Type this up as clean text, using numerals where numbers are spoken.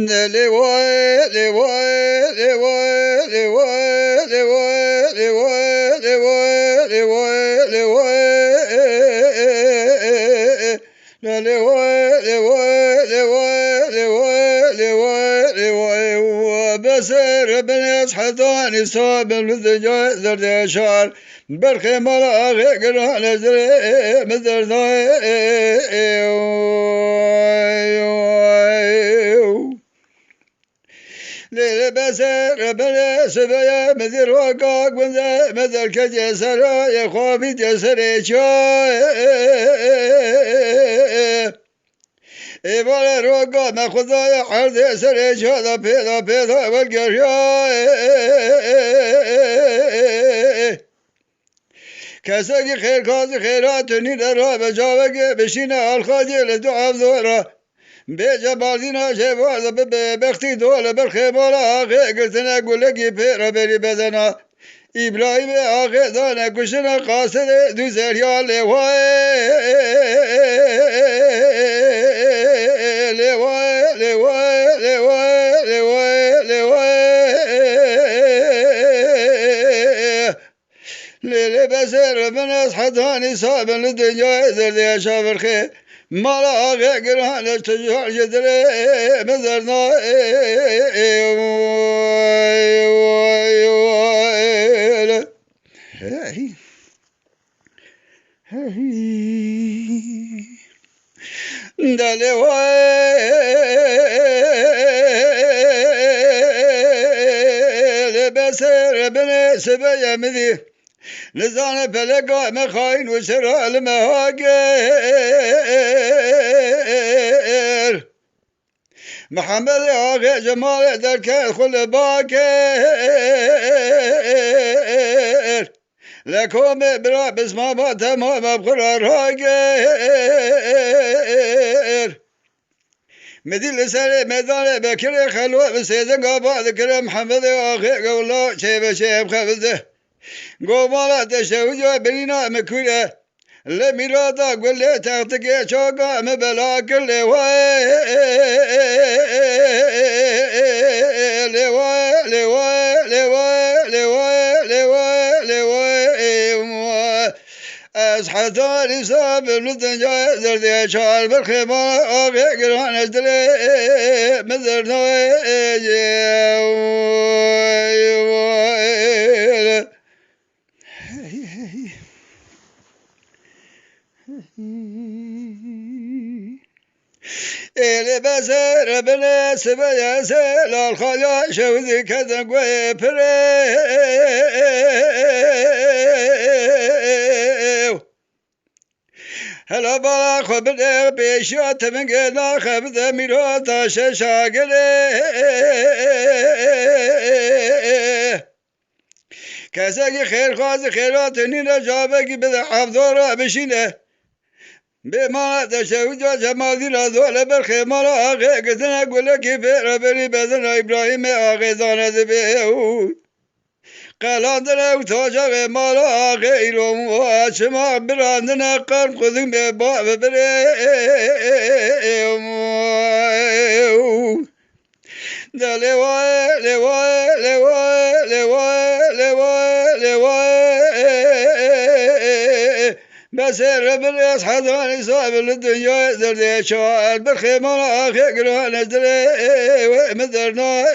لواء لواء لواء لواء لواء لواء لواء لواء لواء لا لواء لواء لواء لواء لواء لواء وبسر بن حضان صاب الذجاء ذرد أشعار برخي ملاغي قرآن أجري مدر ليل بسر بن سبيا مدر وقاق مدر كجسر يخافي جسر شاء إبالة روقا ما خذايا حرد سريش هذا بيضا بيضا والقرية كساقي خير كازي خيرات نيدا رابا جاوكي بشينا الخاجي لدعا ذورا بيجا باردينا شفاز بختي دولة بالخيمولا آخي قلتنا قول لكي بيرا بري بدنا إبراهيم آخي دانا كشنا قاصد دو زريا ليلي بسر من أصحتاني صاب للدنيا إذر دي أشاف الخير مالا آخي قرآن استجهار جدري مذرنا بسر بن سبيا مذي لزان فلقا مخاين وسرع المهاجر محمد آخي جمال درك خل باكر لكم برا بسما ما تمام بقرار هاجر مدي لسر ميدان بكر خلوة بسيدن قابا ذكر محمد آخي قولا شيب شيب خبزه قومالا تشوجا بلينا مكولا لميرادا قولي تغتكي شوقا مبلا كل أصحتاني صاب الدنيا ذردي أشعار بالخيمة آخي قرآن أجدلي مذرنا إلي بسر بن سبيا سيل الخايا شوذي كذا قوي بريو هلا بلا خبر بيشات من قنا خبر ميراتا ششاقلي كساقي خير خازي خيرات نينا جابكي بذا حفظورا بشينه بما تشوجا جمال دينا ذولا بالخيمال آخي قتنا قول لكي بيرا بري بدنا إبراهيم آخي ذانا ذبيهو قلاندنا وتوجا غمال آخي إلوم واشما براندنا قرم خذن بباب بريم دا لواء لواء لواء لواء لواء لواء بسر بالياس حضاني صاب الدنيا ذردي شوال بالخيمة آخي قرآن أجري ومدرنا